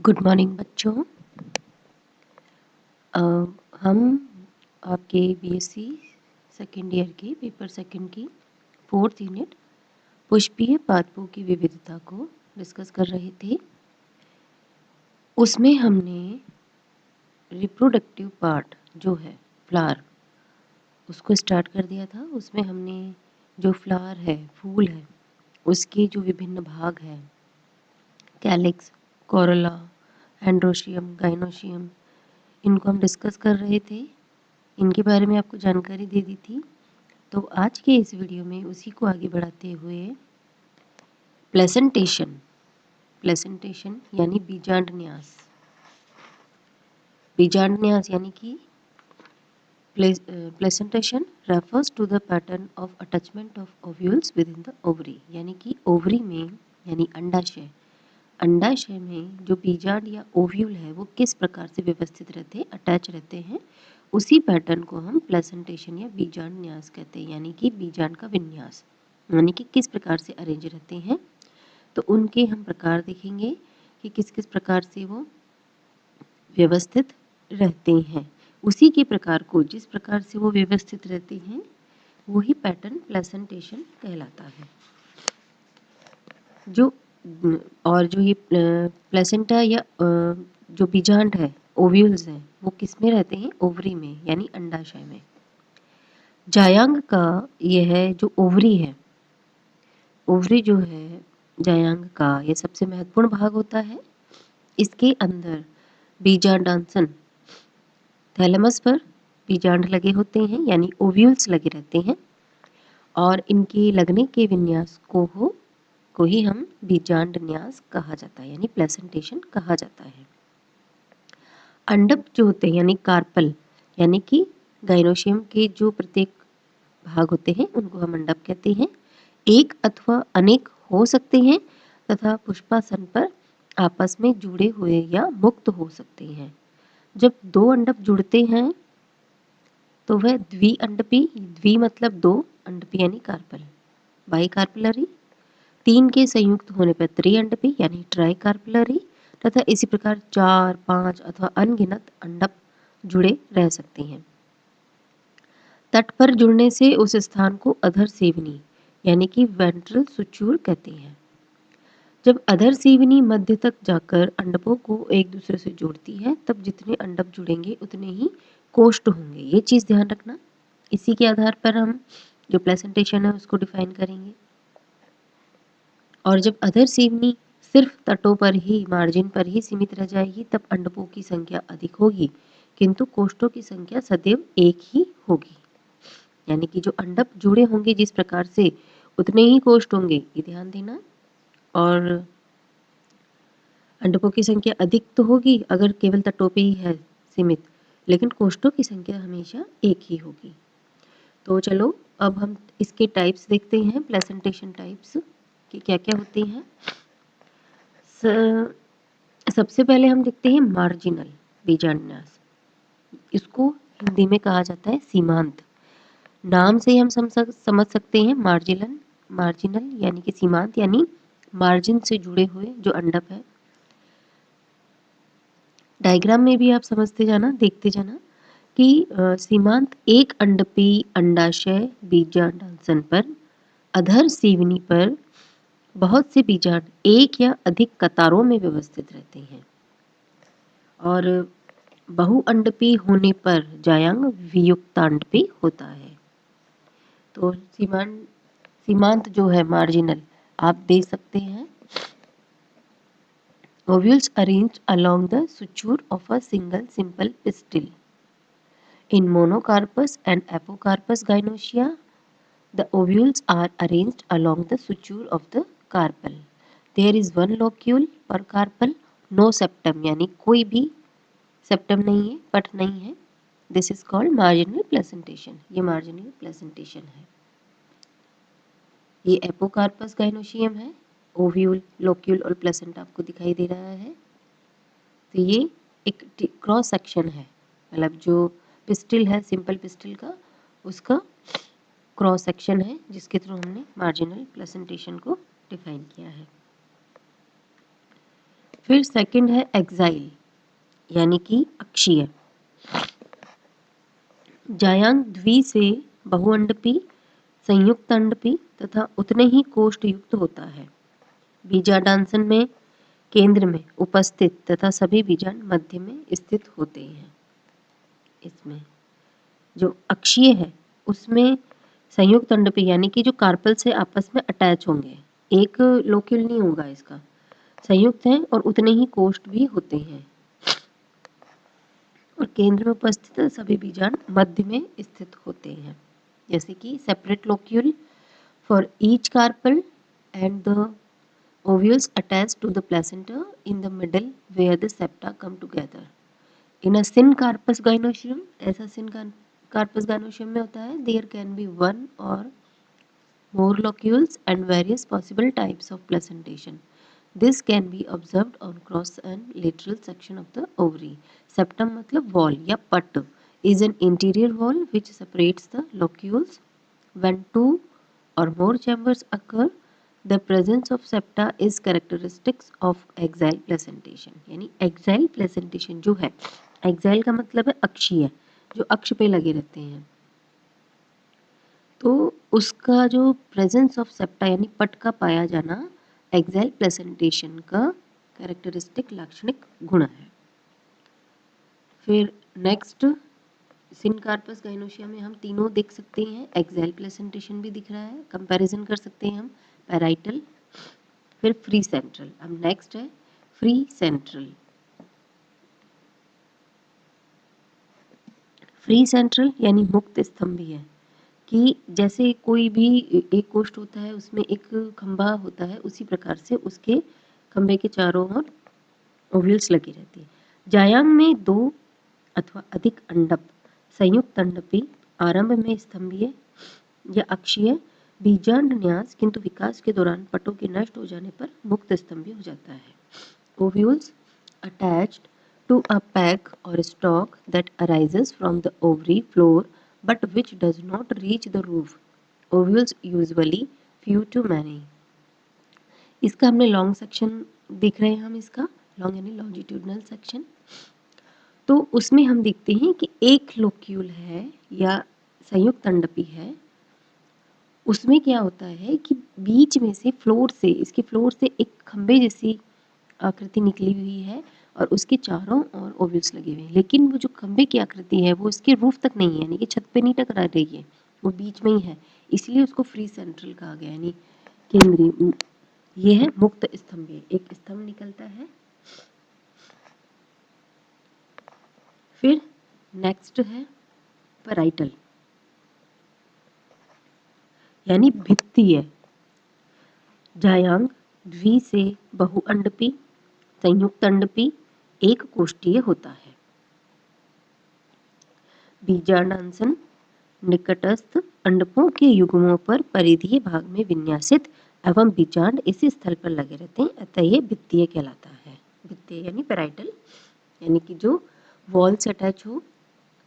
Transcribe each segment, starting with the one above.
Good morning बच्चों। अ, हम आपके बीएससी सेकेंड ईयर के पेपर सेकंड की फोर्थ यूनिट पुष्पीय पादपों की विविधता को डिस्कस कर रहे थे। उसमें हमने रिप्रोडक्टिव पार्ट जो है फ्लावर उसको स्टार्ट कर दिया था। उसमें हमने जो फ्लावर है, फूल है, उसके जो विभिन्न भाग हैं, कैलिक्स, कोरोला, एंड्रोशियम, गाइनोशियम, इनको हम डिस्कस कर रहे थे। इनके बारे में आपको जानकारी दे दी थी। तो आज के इस वीडियो में उसी को आगे बढ़ाते हुए प्लेसेंटेशन प्लेसेंटेशन यानी बीजांडन्यास बीजांडन्यास यानी कि placentation refers to the pattern of attachment of ovules within the ovary, यानी कि ओवरी में यानी अंडाशय में जो बीजांड या ओव्यूल है वो किस प्रकार से व्यवस्थित रहते हैं, अटैच रहते हैं, उसी पैटर्न को हम प्लेसेंटेशन या बीजांड न्यास कहते हैं। यानी कि बीजांड का विन्यास, यानी कि किस प्रकार से अरेंज रहते हैं। तो उनके हम प्रकार देखेंगे कि किस किस प्रकार से वो व्यवस्थित रहते हैं। उसी के प्रकार को, जिस प्रकार से वो व्यवस्थित रहते हैं, वही पैटर्न प्लेसेंटेशन कहलाता है। जो और जो ये प्लेसेंटा या जो बीजांड है, ओव्यूल्स हैं, वो किस में रहते हैं? ओवरी में, यानी अंडाशय में। जायांग का यह जो ओवरी है, ओवरी जो है जायांग का, ये सबसे महत्वपूर्ण भाग होता है। इसके अंदर बीजांडांसन, थैलेमस पर बीजांड लगे होते हैं, यानी ओव्यूल्स लगे रहते हैं, और इनके लगने के विन्यास को ही हम बीजांड न्यास कहा जाता है, यानी प्लेसेंटेशन कहा जाता है। अंडक जो होते हैं यानी कार्पल, यानी कि गाइनोशियम के जो प्रत्येक भाग होते हैं उनको हम अंडक कहते हैं। एक अथवा अनेक हो सकते हैं तथा पुष्पासन पर आपस में जुड़े हुए या मुक्त हो सकते हैं। जब दो अंडक जुड़ते हैं तो वह द्विअंडपी, द्वि मतलब दो, अंडपी यानी कार्पल, बाई कार्पलरी। तीन के संयुक्त होने पर त्रिअंडपी यानी ट्राई कार्पलरी, तथा इसी प्रकार 4, 5 अथवा अनगिनत अंडक जुड़े रह सकते हैं। तट पर जुड़ने से उस स्थान को अधर सेवनी यानी कि वेंट्रल सुचूर कहते हैं। जब अधर सेवनी मध्य तक जाकर अंडकों को एक दूसरे से जोड़ती है, तब जितने अंडक जुड़ेंगे उतने ही कोष्ठ होंगे। ये चीज ध्यान रखना। इसी के आधार पर हम जो प्लेसेंटेशन है उसको डिफाइन करेंगे। और जब अधर सेवनी सिर्फ तटों पर ही, मार्जिन पर ही सीमित रह जाएगी, तब अंडकों की संख्या अधिक होगी, किंतु कोष्ठों की संख्या सदैव एक ही होगी। यानी कि जो अंडक जुड़े होंगे जिस प्रकार से, उतने ही कोष्ठ होंगे, ये ध्यान देना। और अंडकों की संख्या अधिक तो होगी अगर केवल तटों पे ही है सीमित, लेकिन कोष्ठों की संख्या हमेशा एक ही होगी। तो चलो अब हम इसके टाइप्स देखते हैं, प्लेसेंटेशन टाइप्स कि क्या क्या होते हैं। सबसे पहले हम देखते हैं मार्जिनल बीजांडन्यास। इसको हिंदी में कहा जाता है सीमांत। नाम से ही हम समझ सकते हैं मार्जिनल यानी कि सीमांत, यानी मार्जिन से जुड़े हुए जो अंडक है। डायग्राम में भी आप समझते जाना, देखते जाना कि सीमांत एक अंडपी अंडाशय बीजांडासन पर अधर सेवनी पर बहुत से बीजांड एक या अधिक कतारों में व्यवस्थित रहते हैं, और बहुअंडपी होने पर जायांग वियुक्तांडपी होता है। तो सीमांत जो है मार्जिनल, आप देख सकते हैं, ovules arranged along the suture of a single simple pistil. In Monocarpus and Apocarpus gynosia, the ovules are arranged along the suture of the carpel. There is one locule per carpel, no septum, यानी कोई भी septum नहीं है, पट नहीं है। This is called marginal placentation. ये marginal placentation है। ये एपोकार्पस गाइनोशियम है। ओव्यूल, लोक्यूल और प्लेसेंटा आपको दिखाई दे रहा है। तो ये एक क्रॉस सेक्शन है, मतलब जो पिस्टिल है, सिंपल पिस्टिल का, उसका क्रॉस सेक्शन है, जिसके थ्रू हमने मार्जिनल प्लेसेंटेशन को डिफाइन किया है। फिर सेकंड है एक्साइल यानी कि अक्षीय। जायांग द्वि से बहुअंडपी, संयुक्त अंडपी तथा उतने ही कोष्ठ युक्त होता है। बीजांडासन में केंद्र में उपस्थित तथा सभी बीजांड मध्य में स्थित होते हैं। इसमें जो अक्षीय है उसमें संयुक्त अंडपी यानी कि जो कार्पल से आपस में अटैच होंगे, एक लोक्यूल नहीं होगा इसका, संयुक्त है और उतने ही कोष्ठ भी होते हैं और केंद्र में उपस्थित सभी बीजांड मध्य में स्थित होते हैं। जैसे कि separate locule for each carpal and the ovules attached to the placenta in the middle where the septa come together. In a syncarpous gynoecium, ऐसा syncarpous gynoecium में होता है, there can be one or more locules and various possible types of placentation. This can be observed on cross and lateral section of the ovary. Septum मतलब wall या पट is an interior wall which separates the locules. When two or more chambers occur, the presence of septa is characteristics of axial placentation. यानी axial placentation जो है, axial का मतलब है अक्षीय, जो अक्ष पे लगे रहते हैं, तो उसका जो प्रेजेंस ऑफ सेप्टा यानी पट का पाया जाना एक्साइल प्लेसेंटेशन का कैरेक्टरिस्टिक लाक्षणिक गुण है। फिर नेक्स्ट सिनकार्पस गाइनोसिया में हम तीनों देख सकते हैं, एक्साइल प्लेसेंटेशन भी दिख रहा है, कंपैरिजन कर सकते हैं हम पैराइटल, फिर फ्री सेंट्रल। अब नेक्स्ट है फ्री सेंट्रल। फ्री सेंट्रल यानी मुक्त स्तंभी है कि जैसे कोई भी एक कोष्ठ होता है उसमें एक खंभा होता है, उसी प्रकार से उसके खंभे के चारों ओर ओव्यूल्स लगी रहती है। जायांग में दो अथवा अधिक अंडप संयुक्त अंडपी आरंभ में स्तंभीय या अक्षीय बीजांड न्यास, किंतु विकास के दौरान पटों के नष्ट हो जाने पर मुक्त स्तंभीय हो जाता है। Ovules attached to a peck or stalk that arises from the ovary floor but which does not reach the roof. Ovules usually few to many. इसका हमने लॉन्ग सेक्शन देख रहे हैं, हम इसका लॉन्ग यानी लॉन्जिट्यूडनल सेक्शन, तो उसमें हम देखते हैं कि एक लोक्यूल है या संयुक्त अंडपी है, उसमें क्या होता है कि बीच में से फ्लोर से, इसके फ्लोर से एक खंबे जैसी आकृति निकली हुई है और उसके चारों ओर ओव्यूल्स लगे हुए हैं, लेकिन वो जो खंबे की आकृति है वो इसके रूफ तक नहीं है, यानी कि छत पे नहीं टकरा रही है, वो बीच में ही है, इसलिए उसको फ्री सेंट्रल कहा गया, यानी केंद्रीय। ये है मुक्त स्तंभ, एक स्तंभ निकलता है। फिर नेक्स्ट है पैराइटल यानी भित्तीय। जायांग द्वि से बहुअंडपी संयुक्त अंडपी एक कोष्ठीय होता है। बीजांडासन निकटस्थ अंडकों के युग्मों पर परिधीय भाग में विन्यासित एवं बीजांड इसी स्थल पर लगे रहते हैं, अतः ये भित्तीय कहलाता है। भित्तीय यानी पैराइटल यानी कि जो वॉल से अटैच हो,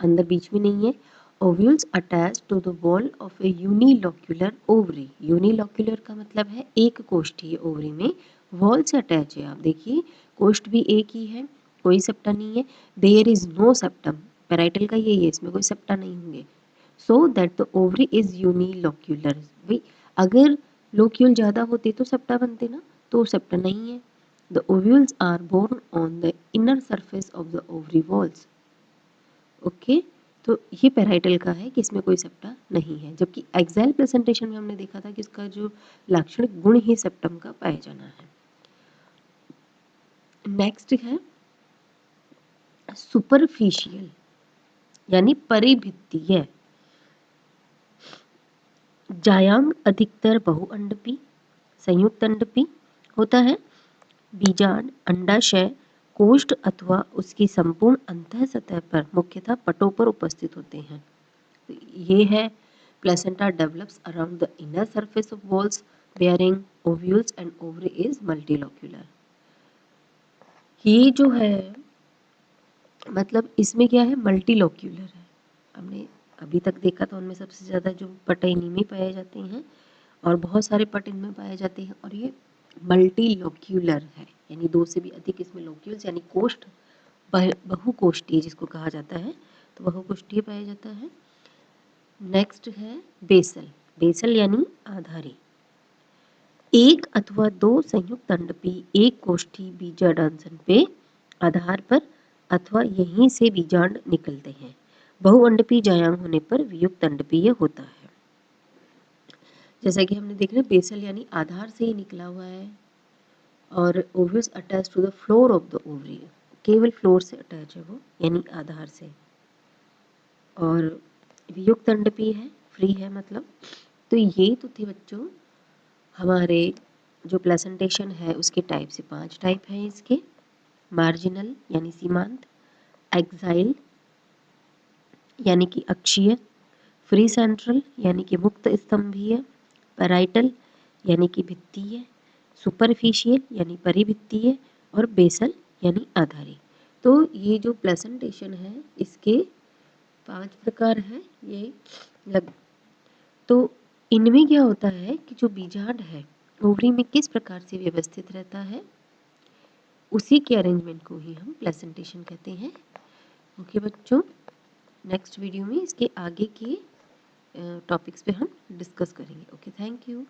अंदर बीच में नहीं है। Ovules attach to the wall of a unilocular ovary. Unilocular का मतलब है एक कोष्ठीय ओवरी में वॉल से अटैच है। आप देखिए कोष्ठ भी एक ही है, कोई सेप्टा नहीं है। There is no septum, parietal का यही है, इसमें कोई सेप्टा नहीं होंगे। So that the ovary is unilocular. भाई अगर लोक्यूल ज़्यादा होते तो सेप्टा बनते ना, तो सेप्टा नहीं है। The ovules are borne on the inner surface of the ovary walls. Okay, तो ये पैराइटल का है कि इसमें कोई सेप्टा नहीं है, जबकि एक्साइल प्रेजेंटेशन में हमने देखा था कि इसका जो लाक्षणिक गुण ही सेप्टम का पाया जाना है। नेक्स्ट है सुपरफिशियल यानी परिभित्तीय। जायांग अधिकतर बहुअंडपी संयुक्त अंडपी होता है। बीजांड अंडाशय कोष्ठ अथवा उसकी संपूर्ण अंतः सतह पर मुख्यतः पटों पर उपस्थित होते हैं। तो ये है placenta develops around the inner surface of walls bearing ovules and ovary is multilocular। ये जो है मतलब इसमें क्या है, मल्टीलोक्यूलर है। हमने अभी तक देखा था उनमें सबसे ज़्यादा जो पट इन्हीं में पाए जाते हैं और बहुत सारे पट इनमें पाए जाते हैं, और ये मल्टीलोक्यूलर है यानी 2 से भी अधिक इसमें लोक्यूल्स यानी कोष्ठ बहुकोष्ठीय जिसको कहा जाता है, तो बहुकोष्ठीय पाया जाता है। नेक्स्ट है बेसल। बेसल यानी आधारी। एक अथवा दो संयुक्त अंडपी एक कोष्ठी बीजांडासन पे आधार पर अथवा यहीं से बीजांड निकलते हैं। बहुअंडपी जायांग होने पर वियुक्त अंडपीय होता है। जैसा कि हमने देखा बेसल यानी आधार से ही निकला हुआ है और ovules attach to the floor of the ovary, केवल फ्लोर से अटैच है वो यानी आधार से। और वियुक्त अंडपीय है, फ्री है मतलब। तो ये तो थे बच्चों हमारे जो प्लेसेंटेशन है उसके टाइप से 5 टाइप हैं इसके। मार्जिनल यानी सीमांत, एक्साइल यानी कि अक्षीय, फ्री सेंट्रल यानी कि मुक्त स्तंभीय, पैराइटल यानी कि भित्तीय, सुपरफिशियल यानी परिभित्तीय और बेसल यानी आधारी। तो ये जो प्लेसेंटेशन है इसके 5 प्रकार हैं ये लग। तो इनमें क्या होता है कि जो बीजांड है ओवरी में किस प्रकार से व्यवस्थित रहता है, उसी के अरेंजमेंट को ही हम प्लेसेंटेशन कहते हैं। ओके बच्चों, नेक्स्ट वीडियो में इसके आगे के टॉपिक्स पे हम डिस्कस करेंगे। Okay, thank you.